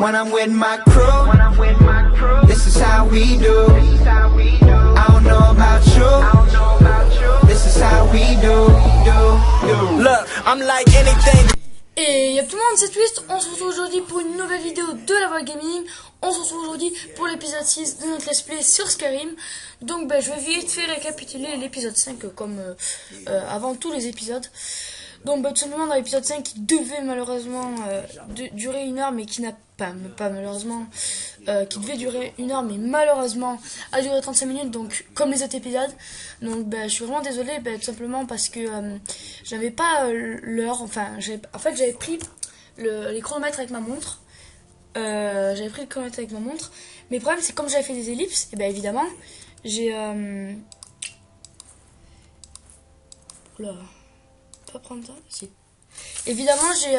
When I'm with my crew, this is how we do. I don't know about you, this is how we do. Look, I'm like anything. Et y'a tout le monde, c'est Twist, on se retrouve aujourd'hui pour une nouvelle vidéo de la Voix Gaming. On se retrouve aujourd'hui pour l'épisode 6 de notre let's play sur Skyrim. Donc je vais vite fait récapituler l'épisode 5 comme avant tous les épisodes. Donc tout simplement dans l'épisode 5 qui devait malheureusement durer 1 heure mais qui n'a pas malheureusement qui devait durer 1 heure mais malheureusement a duré 35 minutes, donc comme les autres épisodes. Donc je suis vraiment désolée, tout simplement parce que j'avais pas l'heure, enfin j'avais pris les chronomètres avec ma montre. J'avais pris le chronomètre avec ma montre, mais le problème c'est que comme j'avais fait des ellipses, et évidemment j'ai oula, pas prendre ça si. Évidemment j'ai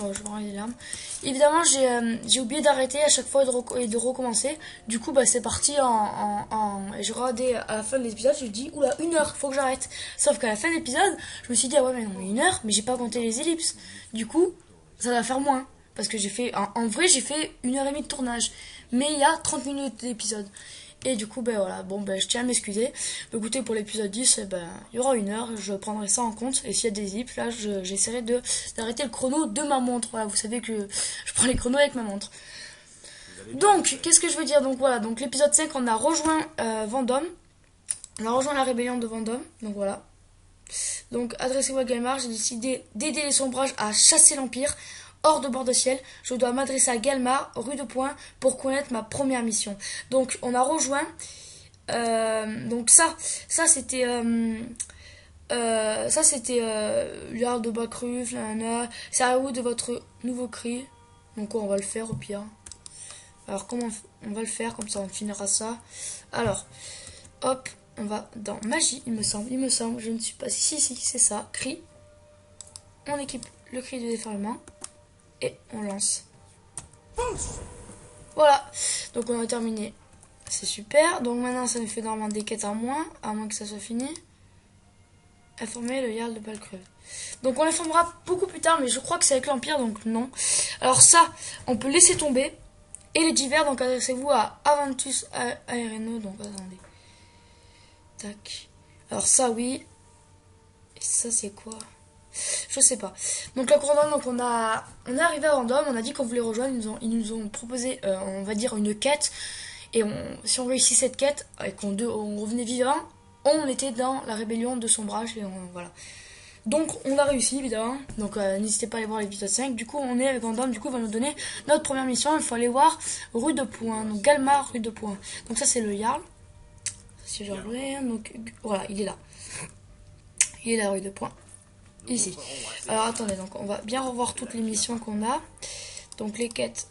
non, je vais enlever les larmes. Évidemment j'ai oublié d'arrêter à chaque fois et de recommencer. Du coup c'est parti j'ai regardé à la fin de l'épisode, je me dis oula, 1 heure, faut que j'arrête. Sauf qu'à la fin de l'épisode je me suis dit ah ouais mais non, 1 heure, mais j'ai pas compté les ellipses. Du coup ça va faire moins. Parce que j'ai fait, en vrai j'ai fait 1h30 de tournage. Mais il y a 30 minutes d'épisode. Et du coup voilà, je tiens à m'excuser. Écoutez, pour l'épisode 10, il y aura 1 heure, je prendrai ça en compte. Et s'il y a des zips, là j'essaierai d'arrêter le chrono de ma montre. Voilà, vous savez que je prends les chronos avec ma montre. Donc, qu'est-ce que je veux dire? Donc voilà, donc l'épisode 5, on a rejoint Vendôme. On a rejoint la rébellion de Vendôme. Donc voilà. Donc adressez-vous à Galmar, j'ai décidé d'aider les sombrages à chasser l'Empire. Hors de bord de ciel, je dois m'adresser à Galmar, rue de Point, pour connaître ma première mission. Donc, on a rejoint. Donc ça c'était l'art de Bakruf, c'est à vous de votre nouveau cri. Donc on va le faire au pire. Alors comment on va le faire, comme ça on finira ça. Alors, hop, on va dans magie, il me semble, je ne suis pas. Si, c'est ça, cri. On équipe le cri de déferlement. Et on lance. Voilà. Donc on a terminé. C'est super. Donc maintenant ça nous fait normalement des quêtes à moins que ça soit fini. Informer le Jarl de Balkreuve. Donc on l'informera beaucoup plus tard, mais je crois que c'est avec l'Empire, donc non. Alors ça, on peut laisser tomber. Et les divers, donc adressez-vous à Aventus Aereno. Donc attendez. Tac. Alors ça oui. Et ça c'est quoi? Je sais pas. Donc la couronne, donc on est arrivé à Vendôme, on a dit qu'on voulait rejoindre, ils nous ont proposé on va dire une quête, et si on réussit cette quête et qu'on revenait vivant, on était dans la rébellion de Sombrage et voilà. Donc on a réussi évidemment. Donc n'hésitez pas à aller voir l'épisode 5. Du coup on est avec Vendôme, du coup on va nous donner notre première mission, il faut aller voir rue de Point. Donc Galmar, rue de Point. Donc ça c'est le Jarl. Si je regarde, donc voilà, il est là. Il est là, rue de Point. Ici. Alors attendez, donc on va bien revoir toutes les missions qu'on a. Donc les quêtes,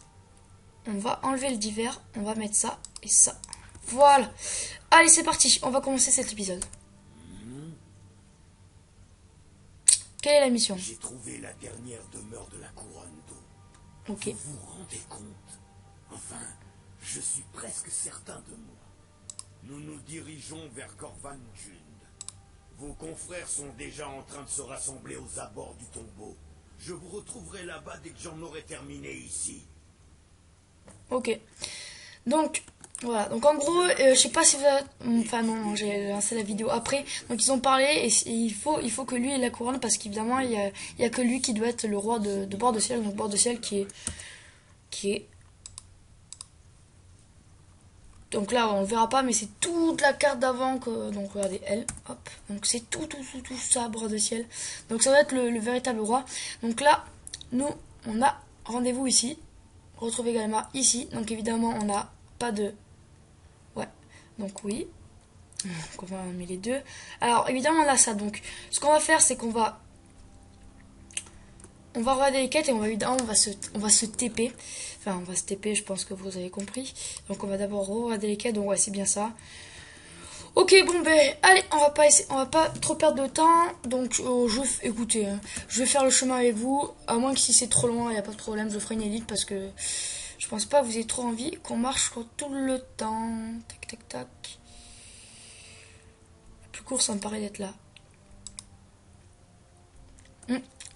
on va enlever le divers, on va mettre ça et ça. Voilà. Allez, c'est parti, on va commencer cet épisode. Quelle est la mission? J'ai trouvé la dernière demeure de la couronne d'eau. Ok. Vous vous rendez compte? Enfin, je suis presque certain de moi. Nous nous dirigeons vers Corvan Jund. Vos confrères sont déjà en train de se rassembler aux abords du tombeau. Je vous retrouverai là-bas dès que j'en aurai terminé ici. Ok. Donc, voilà. Donc en gros, je sais pas si vous... Enfin non, j'ai lancé la vidéo après. Donc ils ont parlé et il faut que lui ait la couronne parce qu'évidemment, il y a que lui qui doit être le roi de bord de ciel. Donc bord de ciel qui est... Donc là on le verra pas, mais c'est toute la carte d'avant que. Donc regardez elle, hop. Donc c'est tout ça, bord de ciel. Donc ça va être le véritable roi. Donc là, nous on a rendez-vous ici. Retrouver Galmar ici. Donc évidemment on n'a pas de. Ouais. Donc oui. Donc on va mettre les deux. Alors évidemment on a ça. Donc ce qu'on va faire c'est qu'on va. On va regarder les quêtes et évidemment on va se TP. Enfin, on va se TP, je pense que vous avez compris. Donc on va d'abord regarder les quêtes. Donc ouais, c'est bien ça. Ok, allez, on va pas trop perdre de temps. Donc écoutez, je vais faire le chemin avec vous. À moins que si c'est trop loin, il n'y a pas de problème, je ferai une élite parce que je pense pas que vous ayez trop envie qu'on marche tout le temps. Tac, tac, tac. Le plus court, ça me paraît d'être là.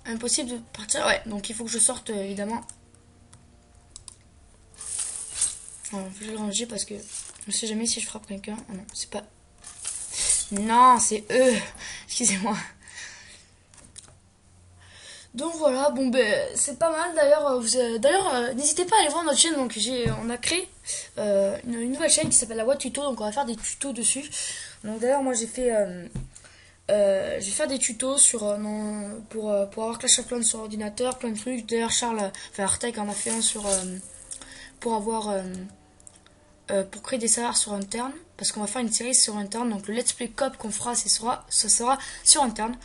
Impossible de partir. Ouais, donc il faut que je sorte évidemment. Alors, je vais le ranger parce que je ne sais jamais si je frappe quelqu'un. Ah non, c'est pas... Non, c'est eux. Excusez-moi. Donc voilà, bon ben c'est pas mal. D'ailleurs, n'hésitez pas à aller voir notre chaîne. Donc on a créé une nouvelle chaîne qui s'appelle La Voix Tuto. Donc on va faire des tutos dessus. Donc d'ailleurs moi j'ai fait je vais faire des tutos sur pour avoir Clash of Clans sur ordinateur, plein de trucs. D'ailleurs Charles, enfin Artec en a fait un sur pour avoir pour créer des serveurs sur interne, parce qu'on va faire une série sur interne. Donc le let's play cop qu'on fera, ça sera sur interne.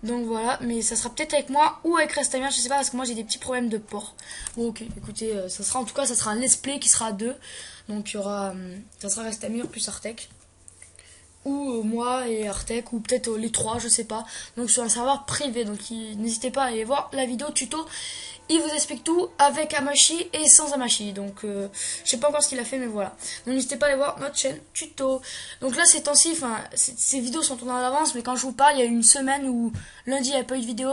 Donc voilà, mais ça sera peut-être avec moi ou avec Restamir, je sais pas, parce que moi j'ai des petits problèmes de port. Bon ok, écoutez, ça sera en tout cas, ça sera un let's play qui sera à 2. Donc il y aura, ça sera Restamir plus Artec. Ou moi et Artec, ou peut-être les 3, je sais pas. Donc sur un serveur privé, donc n'hésitez pas à aller voir la vidéo tuto. Il vous explique tout avec Amashi et sans Amashi. Donc je sais pas encore ce qu'il a fait, mais voilà. Donc n'hésitez pas à aller voir notre chaîne tuto. Donc là ces temps-ci, enfin ces vidéos sont tournées à l'avance, mais quand je vous parle, il y a eu une semaine où lundi il n'y a pas eu de vidéo,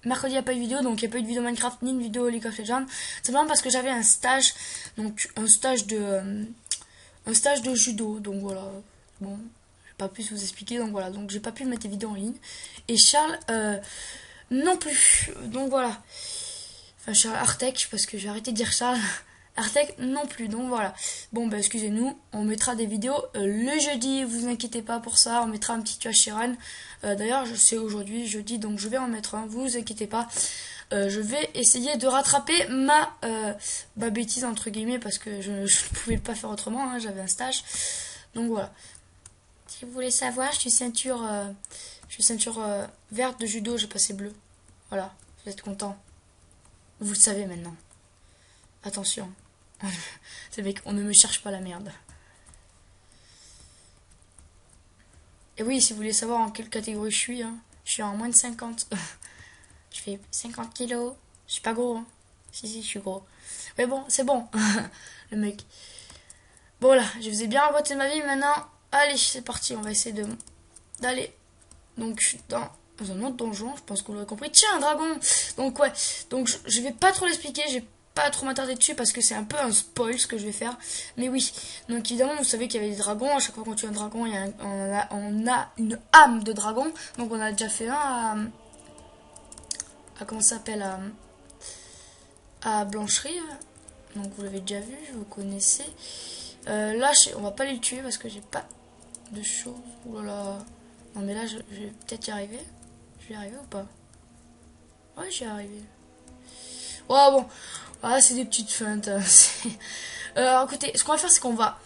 mercredi il n'y a pas eu de vidéo, donc il n'y a pas eu de vidéo Minecraft ni de vidéo League of Legends. C'est vraiment parce que j'avais un stage, donc un stage de judo. Donc voilà, bon, j'ai pas pu vous expliquer, donc voilà, donc j'ai pas pu mettre des vidéos en ligne. Et Charles non plus, donc voilà. Enfin, Charles Artec, parce que j'ai arrêté de dire Charles. Artec non plus, donc voilà. Bon, bah excusez-nous, on mettra des vidéos le jeudi, vous inquiétez pas pour ça. On mettra un petit tuage Shiran. D'ailleurs, je sais aujourd'hui, jeudi, donc je vais en mettre un, vous inquiétez pas. Je vais essayer de rattraper ma bêtise, entre guillemets, parce que je ne pouvais pas faire autrement, hein, j'avais un stage. Donc voilà. Si vous voulez savoir, je suis ceinture verte de judo, j'ai passé bleu. Voilà, vous êtes content. Vous le savez maintenant. Attention. C'est mec, on ne me cherche pas la merde. Et oui, si vous voulez savoir en quelle catégorie je suis, hein, je suis en moins de 50. Je fais 50 kilos. Je suis pas gros, hein. Si, je suis gros. Mais bon, c'est bon. Le mec. Bon, voilà, je vous ai bien raconté ma vie maintenant. Allez, c'est parti. On va essayer d'aller. Donc, dans un autre donjon, je pense qu'on l'a compris. Tiens, un dragon. Donc ouais, donc je vais pas trop l'expliquer, j'ai pas trop m'attarder dessus parce que c'est un peu un spoil ce que je vais faire. Mais oui, donc évidemment vous savez qu'il y avait des dragons. À chaque fois qu'on tue un dragon, on a une âme de dragon. Donc on a déjà fait un à comment ça s'appelle, à Blancherive. Donc vous l'avez déjà vu, vous connaissez. Là on va pas les tuer parce que j'ai pas de choses. Ouh là là. Non mais là je vais peut-être y arriver. Je vais y arriver ou pas? Ouais, j'y arrivé. Ouais, bon. Ah, c'est des petites feintes. Alors, écoutez, ce qu'on va faire, c'est qu'on va...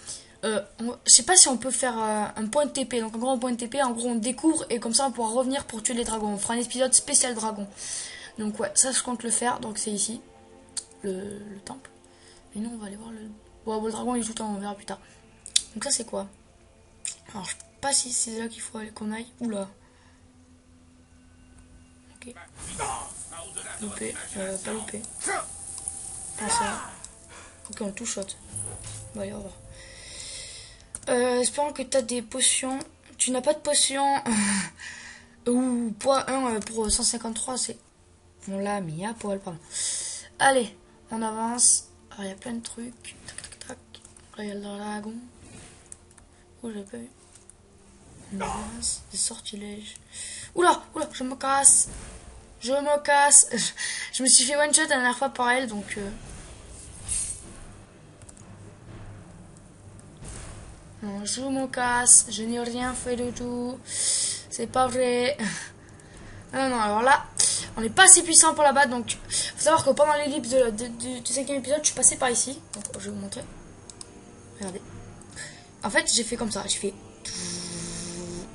je sais pas si on peut faire un point de TP. Donc, en gros, un point de TP, en gros, on découvre et comme ça, on pourra revenir pour tuer les dragons. On fera un épisode spécial dragon. Donc, ouais, ça, je compte le faire. Donc, c'est ici. Le temple. Et nous, on va aller voir le... Ouais, bon, le dragon, il est tout le temps, on verra plus tard. Donc, ça, c'est quoi? Alors, je sais pas si c'est là qu'il faut aller qu'on aille. Oula. Ok. Loupé, pas loupé. Ah ça. Ok, on tout shot. Bon allez, au revoir. Espérons que tu as des potions. Tu n'as pas de potions. Ou poids 1 pour 153, c'est... On l'a mis à poil, pardon. Allez, on avance. Alors, il y a plein de trucs. Tac, tac, tac. Là, il y a le dragon. Oh, j'avais pas vu. On avance. Des sortilèges. Oula, oula, je me casse. Je me casse. Je me suis fait one shot la dernière fois par elle, donc... Non, je me casse. Je n'ai rien fait du tout. C'est pas vrai. Non, non, alors là, on n'est pas assez puissant pour la battre, donc... Faut savoir que pendant l'ellipse du 5e épisode, je suis passé par ici. Donc, je vais vous montrer. Regardez. En fait, j'ai fait comme ça. J'ai fait...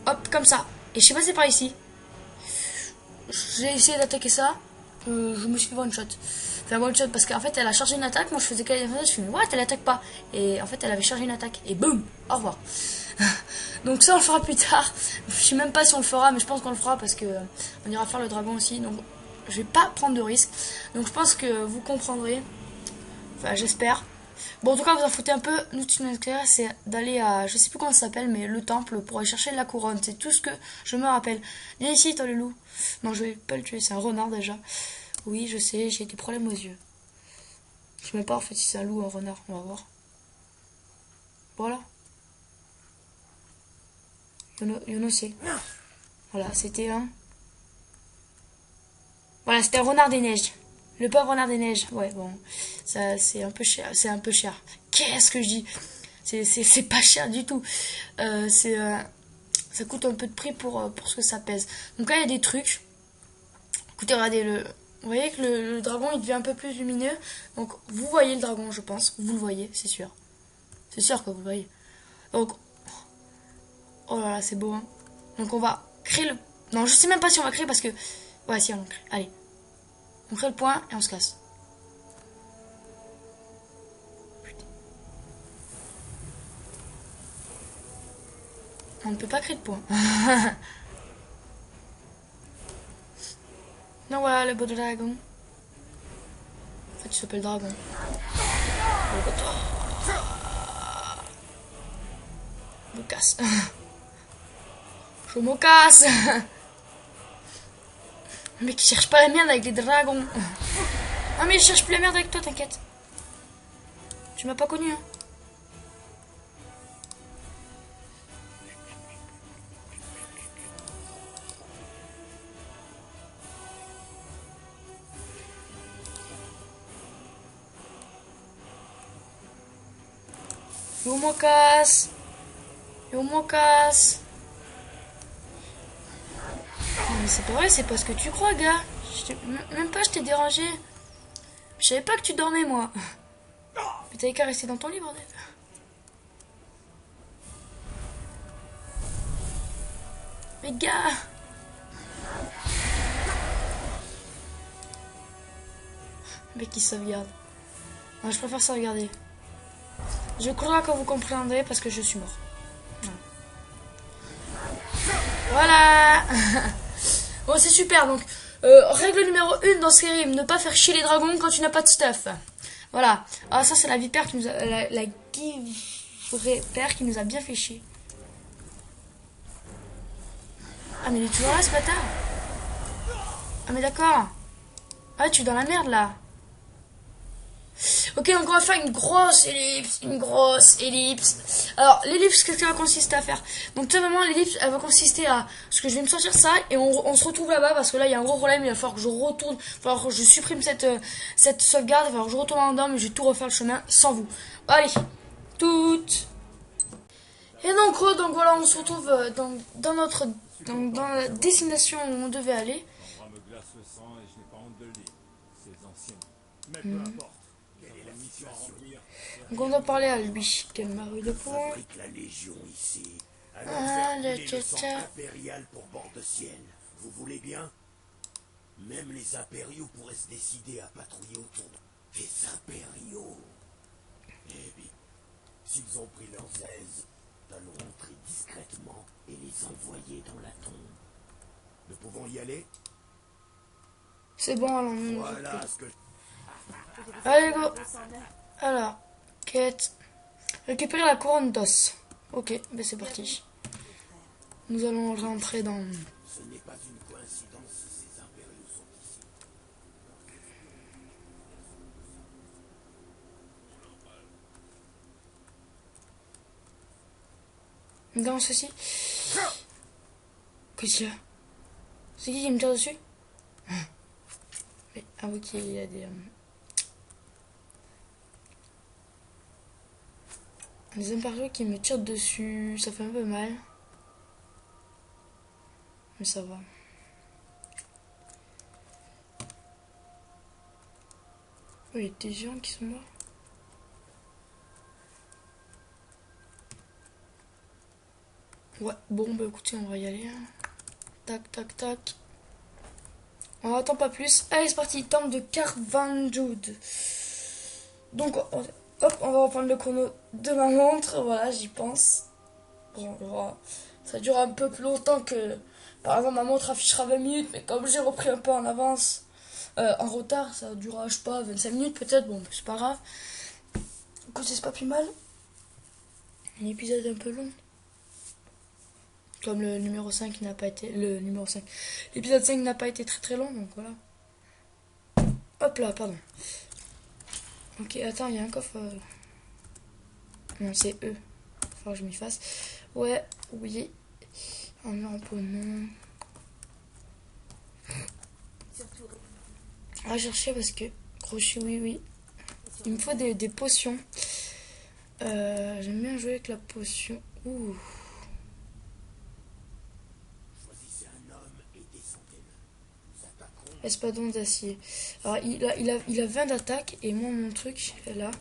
Hop, comme ça. Et je suis passé par ici. J'ai essayé d'attaquer ça. Je me suis fait one shot. Enfin, one shot parce qu'en fait elle a chargé une attaque. Moi je faisais qu'elle je suis dit what, elle attaque pas. Et en fait elle avait chargé une attaque. Et boum, au revoir. Donc ça on le fera plus tard. Je sais même pas si on le fera, mais je pense qu'on le fera parce que on ira faire le dragon aussi. Donc je vais pas prendre de risques. Donc je pense que vous comprendrez. Enfin j'espère. Bon en tout cas vous en foutez un peu. Nous ce qui nous intéresse c'est d'aller à, je sais plus comment ça s'appelle, mais le temple pour aller chercher la couronne. C'est tout ce que je me rappelle. Viens ici toi le loup. Non je vais pas le tuer, c'est un renard déjà. Oui je sais, j'ai des problèmes aux yeux. Je sais même pas en fait si c'est un loup ou un renard, on va voir. Voilà. Yono sait. Voilà, c'était un... Voilà, c'était un renard des neiges. Le pauvre renard des neiges. Ouais, bon, ça c'est un peu cher. C'est un peu cher. Qu'est-ce que je dis? C'est pas cher du tout. Ça coûte un peu de prix pour ce que ça pèse. Donc là, il y a des trucs. Écoutez, regardez, vous voyez que le dragon, il devient un peu plus lumineux. Donc, vous voyez le dragon, je pense. Vous le voyez, c'est sûr. C'est sûr que vous le voyez. Donc, oh là là, c'est beau, hein. Donc, on va créer le... Non, je sais même pas si on va créer parce que... Ouais, si, on va créer. Allez. On crée le point et on se casse. On ne peut pas créer de point. Non, voilà le beau dragon. En fait, tu s'appelles dragon. Je me casse. Je me casse. Le mec, il cherche pas la merde avec les dragons. Ah, mais il cherche plus la merde avec toi, t'inquiète. Tu m'as pas connu, hein. Yo me casse. Yo me casse. Non, mais c'est pas vrai, c'est pas ce que tu crois, gars. Même pas, je t'ai dérangé. Je savais pas que tu dormais, moi. Mais t'avais qu'à rester dans ton lit, bordel. Mais gars. Le mec qui sauvegarde. Moi, je préfère sauvegarder. Je crois que vous comprendrez parce que je suis mort. Voilà. Bon, c'est super. Donc, règle numéro 1 dans Skyrim, ne pas faire chier les dragons quand tu n'as pas de stuff. Voilà. Ah, ça, c'est la vipère qui nous a... La vipère qui nous a bien fait chier. Ah, mais il est toujours là, ce bâtard. Ah, mais d'accord. Ah, tu es dans la merde, là. Ok, donc on va faire une grosse ellipse. Alors, l'ellipse, qu'est-ce qu'elle va consister à faire? Donc, tout simplement, l'ellipse, elle va consister à ce que je vais me sortir ça et on se retrouve là-bas parce que là, il y a un gros problème. Il va falloir que je retourne, il va falloir que je supprime cette sauvegarde, il va falloir que je retourne en dedans, mais je vais tout refaire le chemin sans vous. Allez, toutes. Et donc voilà, on se retrouve dans la destination où on devait aller. Me glace le sang et je n'ai pas honte de le dire. C'est ancien. Mais peu importe. Quelle est la mission à remplir? Donc on doit parler à lui. Quelle marue de poing. Fabrique la Légion ici. Alors Ah, faire le couler le sang tcha-tcha. impérial pour bord de ciel. Vous voulez bien? Même les impériaux pourraient se décider à patrouiller autour des impériaux. Eh bien, s'ils ont pris leurs aises, allons entrer discrètement et les envoyer dans la tombe. Nous pouvons y aller? C'est bon, allons. Voilà ce que... Allez, go. Alors, quête. Récupérer la couronne d'os. Ok, ben c'est parti. Nous allons rentrer dans... Ce n'est pas une coïncidence si ces impériaux sont ici. Dans ceci. Qu'est-ce qu'il y a? C'est qui me tire dessus? Mais, ah ok, il y a des impériaux qui me tirent dessus. Ça fait un peu mal. Mais ça va. Oh, il y a des gens qui sont morts. Ouais, bon, bah écoutez, on va y aller. Hein. Tac, tac, tac. On n'attend pas plus. Allez, c'est parti. Temple de Carvanjud. Donc, hop, on va reprendre le chrono de ma montre. Voilà, j'y pense. Bon, ça dure un peu plus longtemps que... Par exemple, ma montre affichera 20 minutes, mais comme j'ai repris un peu en avance, en retard, ça durera, je sais pas, 25 minutes peut-être. Bon, c'est pas grave. Écoutez, c'est pas plus mal. Un épisode un peu long. Comme le numéro 5 n'a pas été... L'épisode 5 n'a pas été très très long, donc voilà. Hop là, pardon. Ok, attends, il y a un coffre. Non, c'est eux. Faut que je m'y fasse. Ouais, oui. Un mur en peau, non. On va chercher parce que crochet, oui. Il me faut des potions. J'aime bien jouer avec la potion. Ouh. Choisissez un homme et descendez-le. Nous attaquerons. Espadon d'acier. Alors il a 20 d'attaque et moi mon truc est là.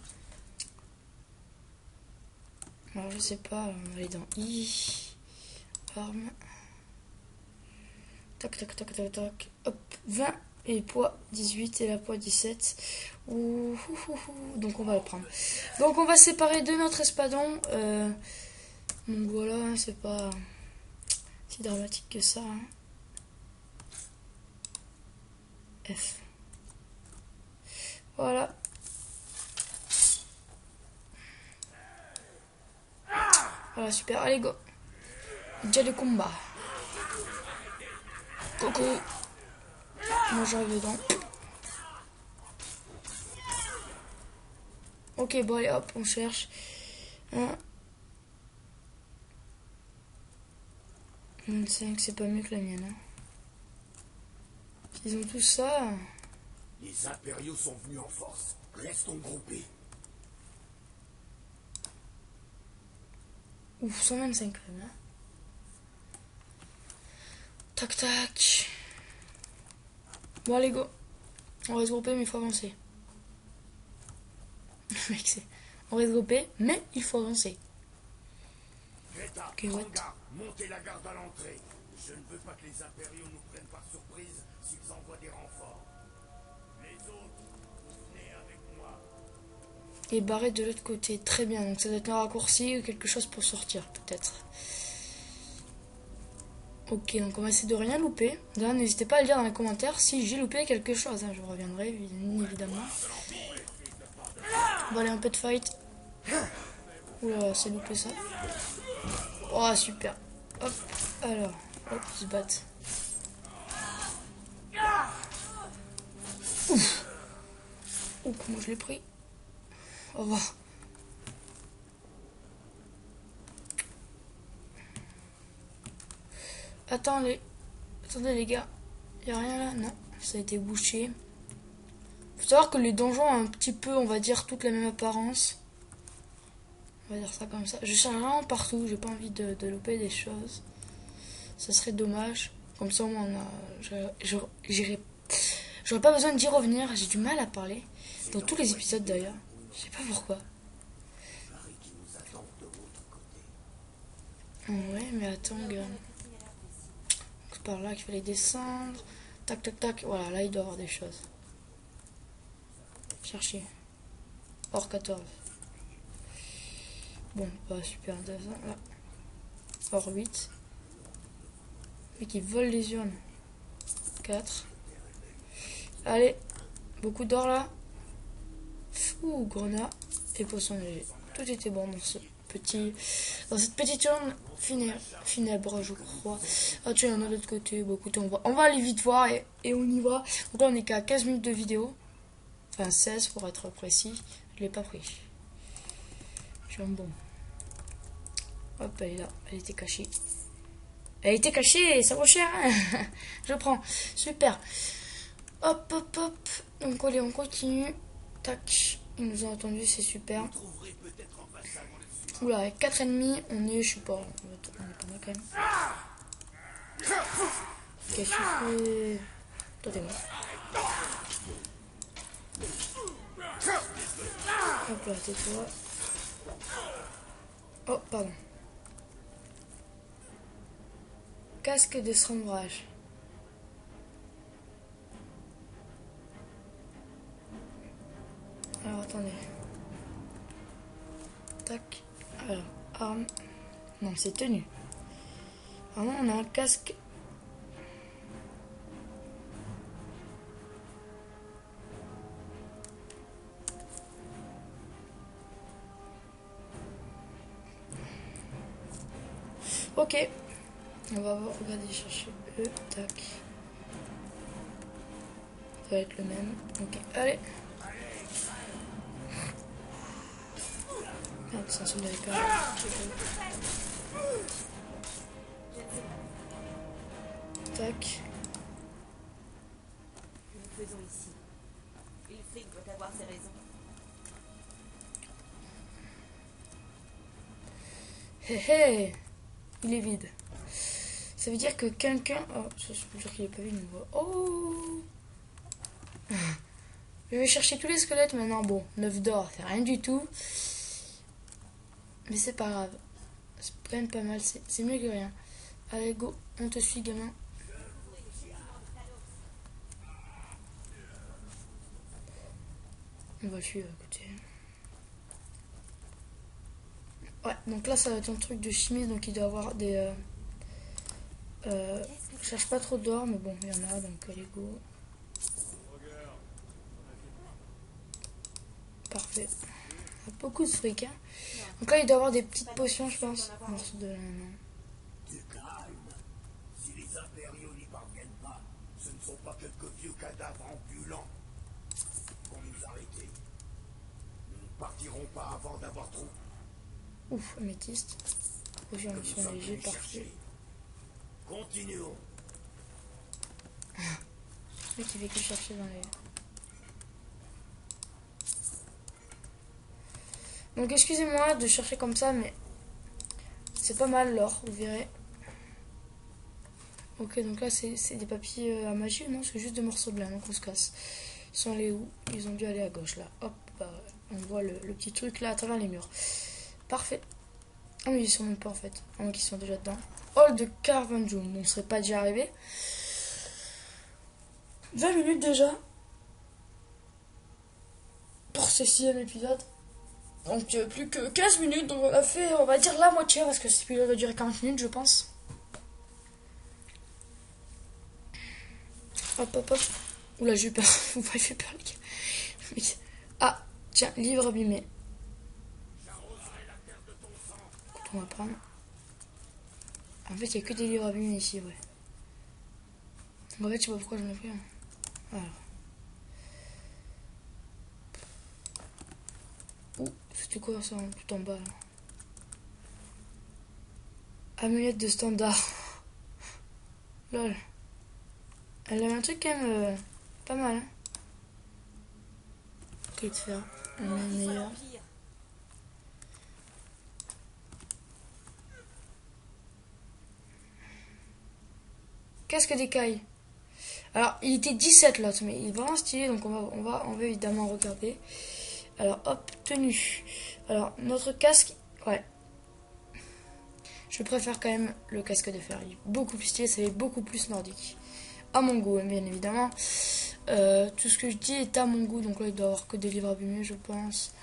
Alors je sais pas, on va aller dans I. Arme. Tac. Hop, 20 et poids 18 et la poids 17. Ouh. Donc on va le prendre. Donc on va séparer de notre espadon. Donc voilà, hein, c'est pas si dramatique que ça. Hein. F. Voilà. Voilà, super. Allez, go. Déjà les combats. Coco. Moi j'arrive dedans. Ok, bon allez hop, on cherche. 25, c'est pas mieux que la mienne. Hein. Ils ont tout ça. Les impériaux sont venus en force. Restons groupés. Ouf, 125 quand même. Hein. Tac. Bon allez go. On va se grouper mais il faut avancer. Mec c'est... On va se grouper mais il faut avancer. Greta, Ok, what? Ranga, montez la garde à l'entrée. Je ne veux pas que les impériaux nous prennent par surprise s'ils envoient des renforts. Les autres, vous venez avec moi. Et barré de l'autre côté. Très bien, donc ça doit être un raccourci ou quelque chose pour sortir peut-être. Ok, donc on va essayer de rien louper. D'ailleurs, n'hésitez pas à le dire dans les commentaires si j'ai loupé quelque chose. Hein, je reviendrai évidemment. Bon, allez, un peu de fight. Oula, c'est loupé ça. Oh, super. Hop, alors. Hop, ils se battent. Ouf. Oh, comment je l'ai pris. Au revoir. Attendez les gars. Y'a rien là? Non, ça a été bouché. Faut savoir que les donjons ont un petit peu, on va dire, toute la même apparence. On va dire ça comme ça. Je cherche vraiment partout, j'ai pas envie de louper des choses. Ça serait dommage. Comme ça, au moins, j'aurais pas besoin d'y revenir. J'ai du mal à parler. Dans tous les épisodes d'ailleurs. Je sais pas pourquoi. Ouais, mais attends, gars. C'est par là qu'il fallait descendre. Tac. Voilà, là, il doit y avoir des choses. Chercher. Or 14. Bon, pas super intéressant. Là. Or 8. Et qui vole les urnes. 4. Allez. Beaucoup d'or là. Ouh, grenat et poisson léger. Tout était bon dans cette petite urne funèbre, je crois. Ah tiens, il y en a de l'autre côté. Bon, écoutez, on va aller vite voir et on y va. Donc là, on est qu'à 15 minutes de vidéo. Enfin, 16 pour être précis. Je l'ai pas pris. Je suis un bon. Hop, elle est là. Elle était cachée. Elle était cachée, ça vaut cher. Hein. Je prends. Super. Hop. Donc, allez, on continue. Tac. Ils nous ont attendus, c'est super. Oula, avec 4 ennemis, on est, je sais pas, on est pas mal quand même. Qu'est-ce que tu fais? Toi, t'es mort. Hop là, tais-toi. Oh, pardon. Casque de sombrage. Alors, attendez. Tac. Alors, arme. Non, c'est tenue. Vraiment, on a un casque. Ok. On va regarder, chercher E. Tac. Ça va être le même. Ok, allez. Merde. C'est un soldat hyper. Tac. Que nous faisons ici? Wilfried doit avoir ses raisons. Hé hé. Il est vide. Ça veut dire que quelqu'un... Oh, ça veut dire qu'il est pas vu, il me voit. Oh. Je vais chercher tous les squelettes maintenant. Bon, 9 d'or, c'est rien du tout. Mais c'est pas grave. C'est quand même pas mal, c'est mieux que rien. Allez, go, on te suit, gamin. On va le suivre à côté. Ouais, donc là, ça va être un truc de chimie, donc il doit avoir des... je cherche pas trop d'or, mais bon, il y en a, donc allez, go. Parfait. Il y a beaucoup de fric, hein. Donc là, il doit avoir des petites potions, je pense. Morceau de la main. Du calme. Si les impériaux n'y parviennent pas, ce ne sont pas quelques vieux cadavres ambulants qui vont nous arrêter. Nous ne partirons pas avant d'avoir trouvé. Ouf, améthyste. Potion Nous mission sommes léger, venus parfait. chercher. Continuons. Le mec, il fait que chercher dans les... Donc excusez-moi de chercher comme ça, mais c'est pas mal l'or, vous verrez. Ok, donc là c'est des papiers à magie, non, c'est juste des morceaux de laine, donc on se casse. Ils sont allés où? Ils ont dû aller à gauche là. Hop, bah, on voit le petit truc là à travers les murs. Parfait. Ah mais ils sont même pas en fait, à moins qu'ils sont déjà dedans. Hall de Carvanjum, on serait pas déjà arrivé. 20 minutes déjà pour ce 6e épisode. Donc plus que 15 minutes, donc on a fait, on va dire la moitié, parce que cet épisode va durer 40 minutes, je pense. Hop, hop, hop. Oula, j'ai eu peur. Vous m'avez fait peur, les gars. Ah, tiens, livre abîmé. Écoute, on va prendre. En fait, il n'y a que des livres abîmés ici, ouais. Donc, en fait, je sais pas pourquoi j'en ai pris un. Voilà. C'était quoi ça, tout en bas là? Amulette de standard. Lol. Elle a un truc quand même pas mal. Hein. Ok, de faire un meilleur. Casque d'écaille. Alors, il était 17 l'autre, mais il est vraiment stylé, donc on va évidemment regarder. Alors, hop, tenue. Alors, notre casque, ouais. Je préfère quand même le casque de fer. Il est beaucoup plus stylé, ça fait beaucoup plus nordique. À mon goût, bien évidemment. Tout ce que je dis est à mon goût, donc là, il doit y avoir que des livres abîmés, je pense.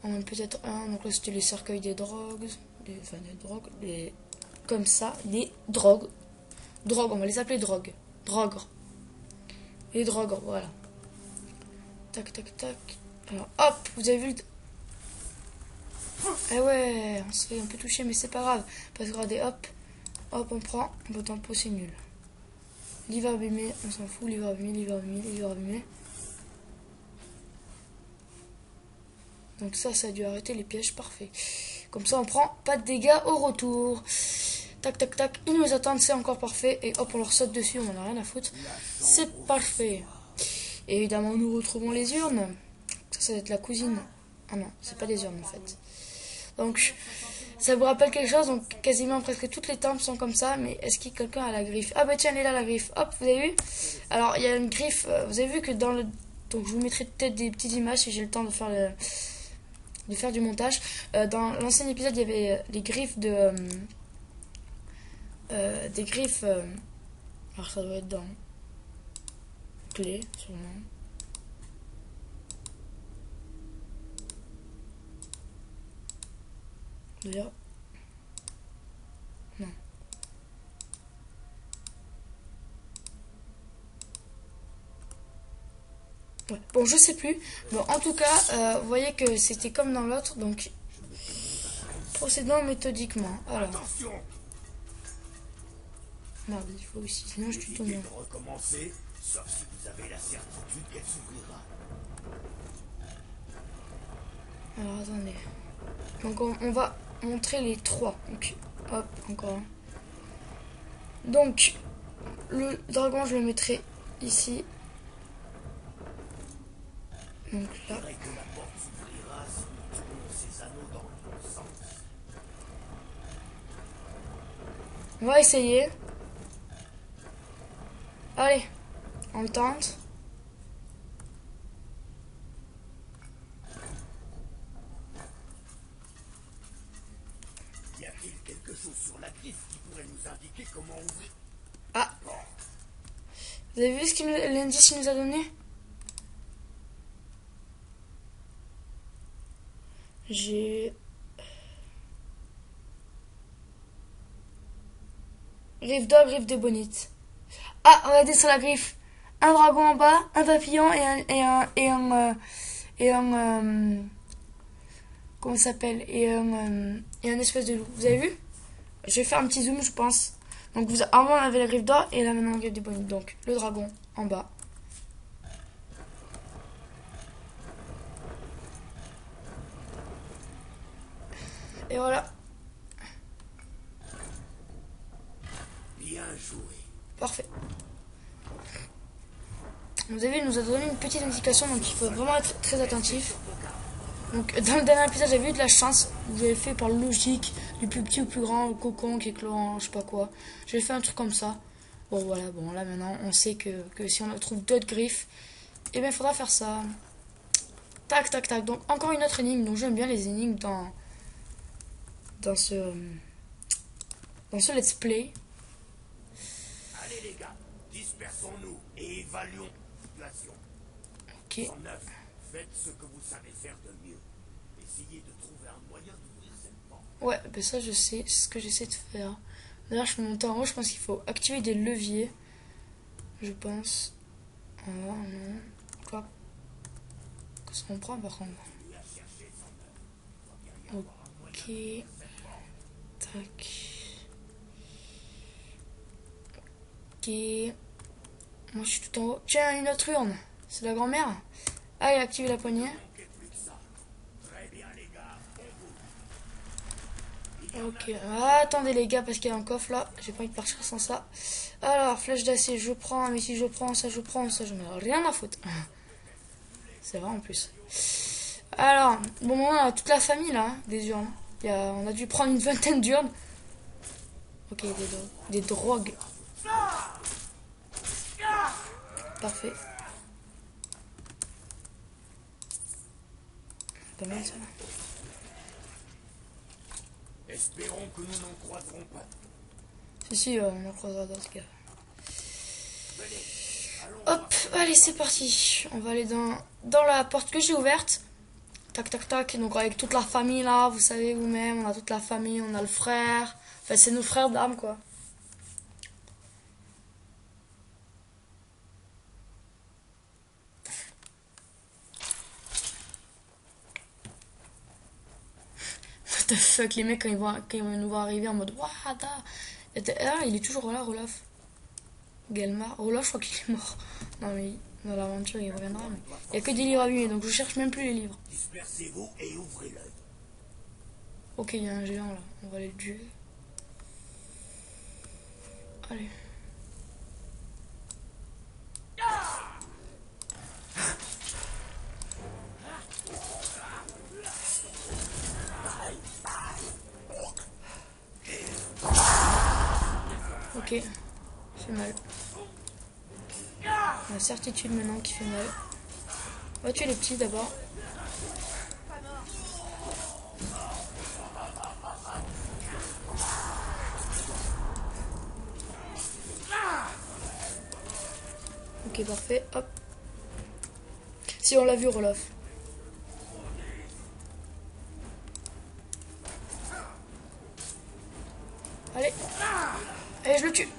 Peut-être un, donc là, c'était les cercueils des drogues. Des drogues, comme ça, des drogues. Drogues, on va les appeler drogues. Drogues. Les drogues, voilà. Tac, tac, tac. Alors, hop, vous avez vu le... Eh ouais, on se fait un peu toucher, mais c'est pas grave. Parce que regardez, hop, hop, on prend, on tempo, c'est nul. Livre abîmé, on s'en fout, livre abîmé, livre abîmé, livre abîmé. Donc ça a dû arrêter les pièges, parfait. Comme ça, on prend pas de dégâts au retour. Tac, tac, tac, ils nous attendent, c'est encore parfait. Et hop, on leur saute dessus, on en a rien à foutre. C'est parfait. Et évidemment, nous retrouvons les urnes. Ça va être la cousine. Ah non, c'est pas des urnes en fait. Donc, ça vous rappelle quelque chose. Donc, quasiment presque toutes les temples sont comme ça. Mais est-ce que quelqu'un a la griffe? Ah bah tiens, elle est là la griffe. Hop, vous avez vu? Alors, il y a une griffe. Vous avez vu que dans le... Donc, je vous mettrai peut-être des petites images si j'ai le temps de faire du montage. Dans l'ancien épisode, il y avait les griffes de... des griffes... alors, ça doit être dans... clé, sûrement. D'ailleurs, non. Ouais. Bon, je sais plus. Bon, en tout cas, vous voyez que c'était comme dans l'autre, donc procédons méthodiquement. Alors, Attention. merde, il faut aussi, sinon je tue tout le monde. De recommencer, sauf si vous avez la certitude qu'elle s'ouvrira. Alors, attendez. Donc on va montrer les 3. Donc, hop, encore un. Donc, le dragon, je le mettrai ici. Donc là. Que la porte s'ouvrira si nous tournons ces anneaux dans le bon sens. On va essayer. Allez, on le tente. Y a-t-il quelque chose sur la griffe qui pourrait nous indiquer comment ouvrir? Ah. Vous avez vu ce l'indice qu'il nous a donné? J'ai... Griffe d'or, griffe de bonite. Ah, regardez sur la griffe. Un dragon en bas, un papillon comment ça s'appelle? Et un espèce de loup. Vous avez vu? Je vais faire un petit zoom, je pense. Donc avant on avait la griffe d'or et là maintenant la griffe de bonite. Donc le dragon en bas. Et voilà. Bien joué. Parfait. Vous avez vu, il nous a donné une petite indication, donc il faut vraiment être très attentif. Donc dans le dernier épisode, j'avais eu de la chance. Vous avez fait par logique, du plus petit au plus grand, le cocon qui éclore, je sais pas quoi. J'ai fait un truc comme ça. Bon voilà, bon là maintenant, on sait que si on trouve d'autres griffes, eh bien il faudra faire ça. Tac, tac, tac. Donc encore une autre énigme. Donc j'aime bien les énigmes dans ce let's play. Allez les gars, dispersons-nous et évaluons la situation. Ok. 109, faites ce que vous savez faire de mieux. Essayez de trouver un moyen d'ouvrir cette porte. Ouais, ben ça je sais, c'est ce que j'essaie de faire. D'ailleurs je peux monter en haut, je pense qu'il faut activer des leviers. Je pense. Oh non. Quoi? Que ça on prend par contre. Ok. Tac. Ok. Moi je suis tout en haut. Tiens, une autre urne. C'est la grand-mère. Allez, activez la poignée. Ok. Ah, attendez les gars, parce qu'il y a un coffre là. J'ai pas envie de partir sans ça. Alors, flèche d'acier, je prends. Mais si je prends ça, je n'ai rien à foutre. C'est vrai en plus. Alors, bon, on a toute la famille là, des urnes. On a dû prendre une vingtaine d'urnes. Ok, des drogues. Parfait. Pas mal ça. Espérons que nous n'en croiserons pas. Si, on en croisera d'autres gars. Hop, allez, c'est parti. On va aller dans la porte que j'ai ouverte. Tac, tac, tac. Donc, avec toute la famille là, vous savez vous-même, on a toute la famille, on a le frère. Enfin, c'est nos frères d'âme, quoi. What the fuck, les mecs, quand ils vont nous voir arriver en mode Wada. Ah, il est toujours là, Olaf. Gelmar. Olaf, je crois qu'il est mort. Non, mais dans l'aventure, il reviendra. Mais... il n'y a que des livres abîmés, donc je cherche même plus les livres. Dispersez-vous et ouvrez l'œil. Ok, il y a un géant là. On va aller le tuer. Allez. Ok, il fait mal. On a certitude maintenant qu'il fait mal. On va tuer les petits d'abord. Ok, parfait. Hop. Si on l'a vu, Olaf. Allez. Allez, je le tue.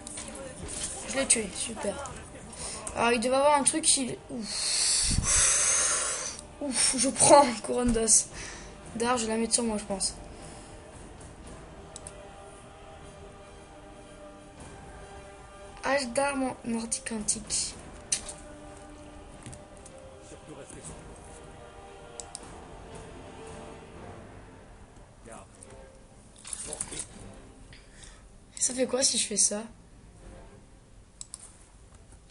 Je l'ai tué, super. Alors, il devait avoir un truc qui... Ouf, je prends une couronne d'os. D'ailleurs, je vais la mettre sur moi, je pense. Hache d'arme nordique antique. Ça fait quoi si je fais ça?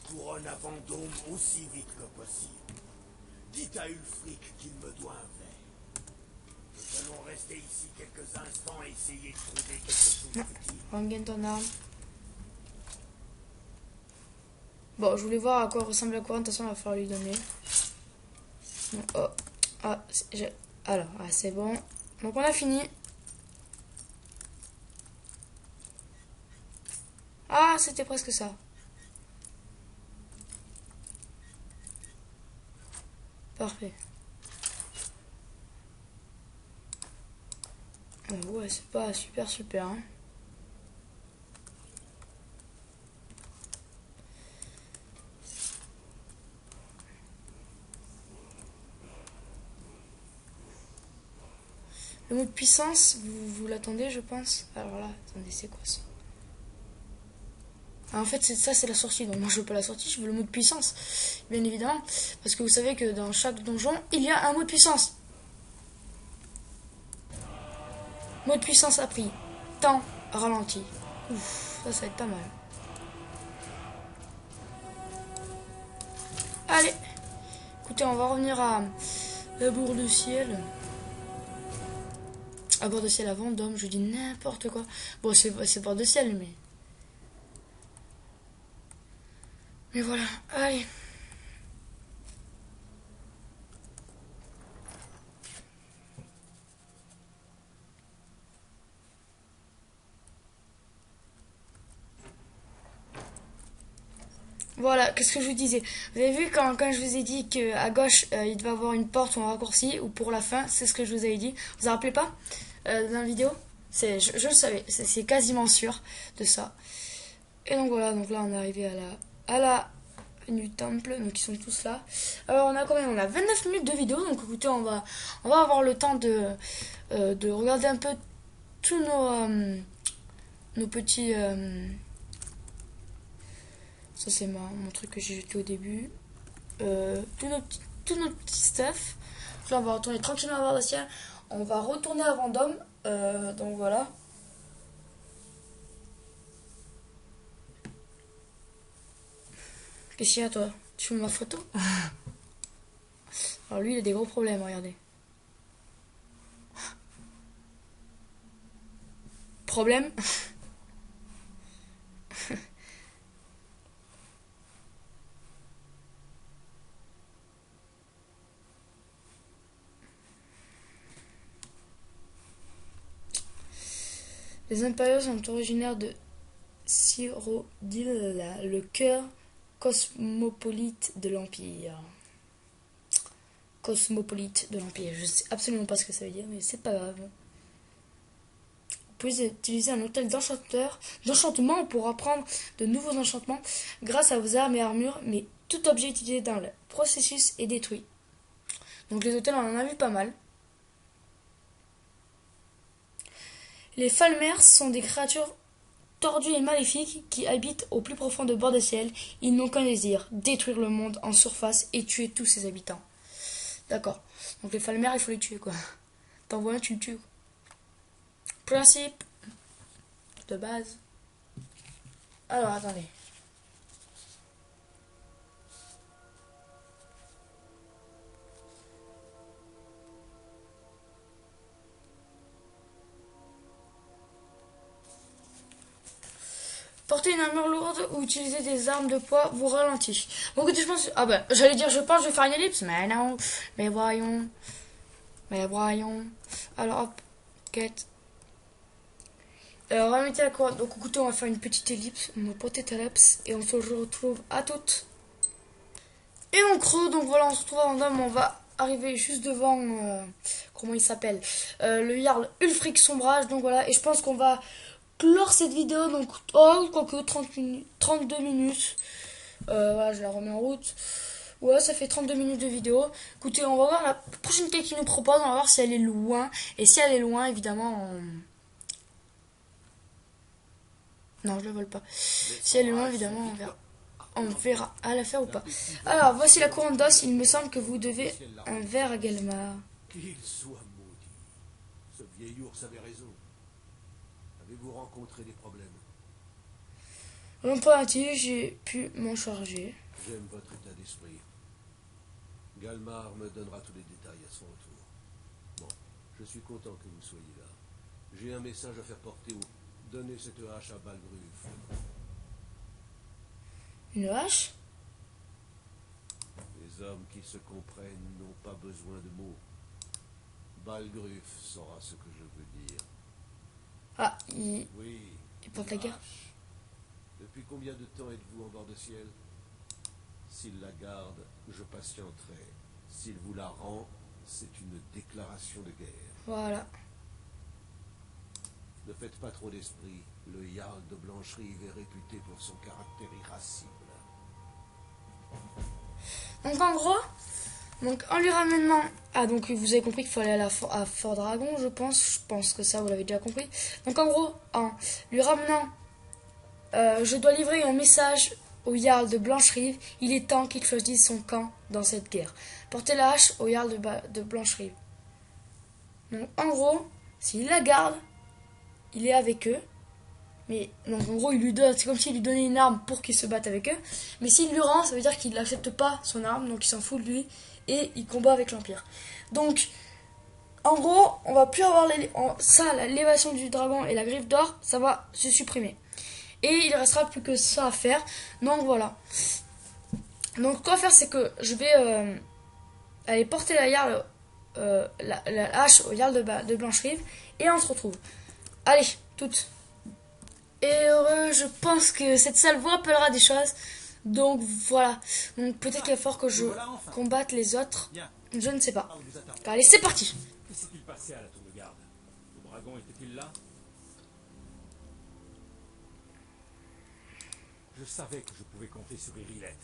Couronne à Vendôme aussi vite que possible. Dites à Ulfric qu'il me doit un verre. Nous allons rester ici quelques instants et essayer de trouver quelque chose d'utile. Rengaine ton arme. Bon, je voulais voir à quoi ressemble la couronne. De toute façon, il va falloir lui donner. Non, oh. Ah, alors, ah, c'est bon. Donc, on a fini. Ah, c'était presque ça. Parfait. Ouais, c'est pas super, hein. Le mot de puissance, vous l'attendez, je pense. Alors là, attendez, c'est quoi ça? Ah, en fait, ça, c'est la sortie. Donc, moi, je veux pas la sortie, je veux le mot de puissance. Bien évidemment. Parce que vous savez que dans chaque donjon, il y a un mot de puissance. Mot de puissance appris. Temps ralenti. Ouf, ça va être pas mal. Allez. Écoutez, on va revenir à la bourre de ciel. À bord de ciel à Vendôme, je dis n'importe quoi. Bon, c'est bord de ciel, mais... Mais voilà, allez. Voilà, qu'est-ce que je vous disais? Vous avez vu quand je vous ai dit qu'à gauche, il devait avoir une porte ou un raccourci, ou pour la fin, c'est ce que je vous avais dit. Vous vous rappelez pas dans la vidéo? Je le savais, c'est quasiment sûr de ça. Et donc voilà, donc là on est arrivé à la du temple, donc ils sont tous là. Alors on a combien? On a 29 minutes de vidéo, donc écoutez, on va avoir le temps de regarder un peu tous nos petits... ça c'est mon truc que j'ai jeté au début. Tous nos petits stuff. Donc là on va retourner tranquillement à Bordeciel. On va retourner à Vendôme. Donc voilà. Qu'est-ce qu'il y a toi? Tu filmes ma photo? Alors lui il a des gros problèmes, regardez. Problème? Les impériaux sont originaires de Cyrodiil, le cœur cosmopolite de l'Empire. Cosmopolite de l'Empire. Je sais absolument pas ce que ça veut dire, mais c'est pas grave. Vous pouvez utiliser un hôtel d'enchantement pour apprendre de nouveaux enchantements grâce à vos armes et armures, mais tout objet utilisé dans le processus est détruit. Donc les hôtels, on en a vu pas mal. Les Falmers sont des créatures tordues et maléfiques qui habitent au plus profond de Bordeciel. Ils n'ont qu'un désir, détruire le monde en surface et tuer tous ses habitants. D'accord. Donc les Falmers, il faut les tuer, quoi. T'en vois un, tu le tues. Principe de base. Alors, attendez. Porter une armure lourde ou utiliser des armes de poids vous ralentit. Bon, écoutez, je pense... Ah ben, j'allais dire, je pense que je vais faire une ellipse. Mais non. Mais voyons. Alors, hop. Quête. On va mettre la couronne. Donc, écoutez, on va faire une petite ellipse. Une petite ellipse. Et on se retrouve à toutes. Et on creux. Donc, voilà, on se retrouve à Vendôme. On va arriver juste devant... comment il s'appelle le Jarl Ulfric Sombrage. Donc, voilà. Et je pense qu'on va... clore cette vidéo, donc quoique 32 minutes. Voilà, je la remets en route. Ouais, ça fait 32 minutes de vidéo. Écoutez, on va voir la prochaine quête qu'il nous propose. On va voir si elle est loin. Et si elle est loin, évidemment, non, je le vole pas. Si elle est loin, évidemment, on verra à la faire ou pas. Alors, voici la couronne d'os. Il me semble que vous devez un verre à Galmar. Qu'il soit maudit. Ce vieil ours avait raison. Avez-vous rencontré des problèmes? Impératif, j'ai pu m'en charger. J'aime votre état d'esprit. Galmar me donnera tous les détails à son retour. Bon, je suis content que vous soyez là. J'ai un message à faire porter au... Donnez cette hache à Balgruf. Une hache? Les hommes qui se comprennent n'ont pas besoin de mots. Balgruf saura ce que je veux dire. Ah, il Oui. porte la guerre. hache. Depuis combien de temps êtes-vous en bord de ciel? S'il la garde, je patienterai. S'il vous la rend, c'est une déclaration de guerre. Voilà. Ne faites pas trop d'esprit. Le Jarl de Blancherive est réputé pour son caractère irascible. Donc en gros, donc en lui ramenant... Ah donc vous avez compris qu'il faut aller à Fort Dragon, je pense. Je pense que ça vous l'avez déjà compris. Donc en gros, en lui ramenant... je dois livrer un message au Jarl de Blancherive. Il est temps qu'il choisisse son camp dans cette guerre. Portez la hache au Jarl de Blancherive. Donc en gros, s'il la garde, il est avec eux. Mais donc en gros, il lui donne, c'est comme s'il lui donnait une arme pour qu'il se batte avec eux. Mais s'il lui rend, ça veut dire qu'il n'accepte pas son arme, donc il s'en fout de lui et il combat avec l'Empire. Donc en gros, on va plus avoir l'élévation du dragon et la griffe d'or, ça va se supprimer. Et il restera plus que ça à faire. Donc voilà. Donc quoi faire, c'est que je vais aller porter la hache au Jarl de Blancherive et on se retrouve. Allez, toutes. Et heureux, je pense que cette salle vous rappellera des choses. Donc voilà. Donc peut-être qu'il va falloir que je combatte les autres. Je ne sais pas. Allez, c'est parti. Que s'est-il passé à la tour de garde? Le dragon était-il là? Je savais que je pouvais compter sur Irilette.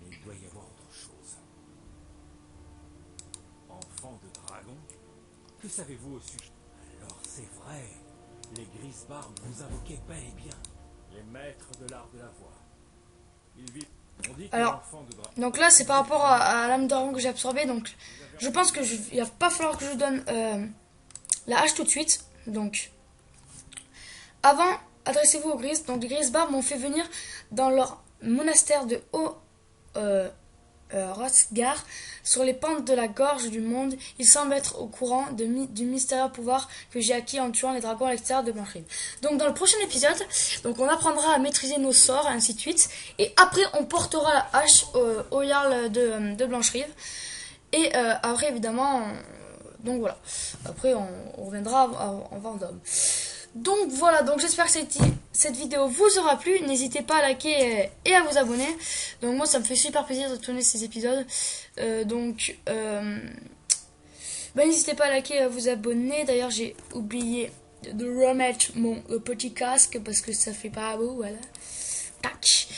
Mais il doit y avoir autre chose. Enfant de dragon? Que savez-vous au sujet? Alors c'est vrai. Les Grisbarbes vous invoquaient bel et bien. Les maîtres de l'art de la voix. Ils vivent. On dit que Alors, l'enfant de dragon. donc là, c'est par rapport à l'âme dragon que j'ai absorbée. Donc, je pense que il va pas falloir que je donne la hache tout de suite. Donc, avant, adressez-vous aux Gris. Donc, les Grisbarbes m'ont fait venir dans leur monastère de Hrothgar, sur les pentes de la gorge du monde. Ils semblent être au courant du mystérieux pouvoir que j'ai acquis en tuant les dragons à l'extérieur de Blancherive. Donc dans le prochain épisode, donc on apprendra à maîtriser nos sorts et ainsi de suite. Et après on portera la hache au Jarl de Blancherive. Et après évidemment, donc voilà. Après on reviendra en Vendôme. Donc voilà, donc j'espère que cette vidéo vous aura plu. N'hésitez pas à liker et à vous abonner. Donc moi ça me fait super plaisir de tourner ces épisodes. N'hésitez pas à liker et à vous abonner. D'ailleurs j'ai oublié de remettre le petit casque parce que ça fait pas beau, voilà. Tac.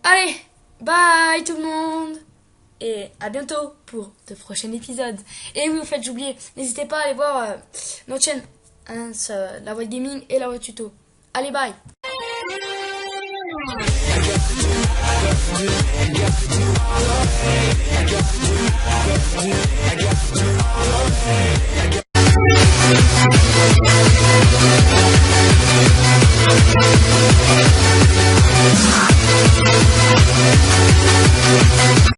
Allez, bye tout le monde. Et à bientôt pour de prochains épisodes. Et oui, au fait, j'ai oublié, n'hésitez pas à aller voir notre chaîne. La voix gaming et la voix tuto. Allez, bye. I got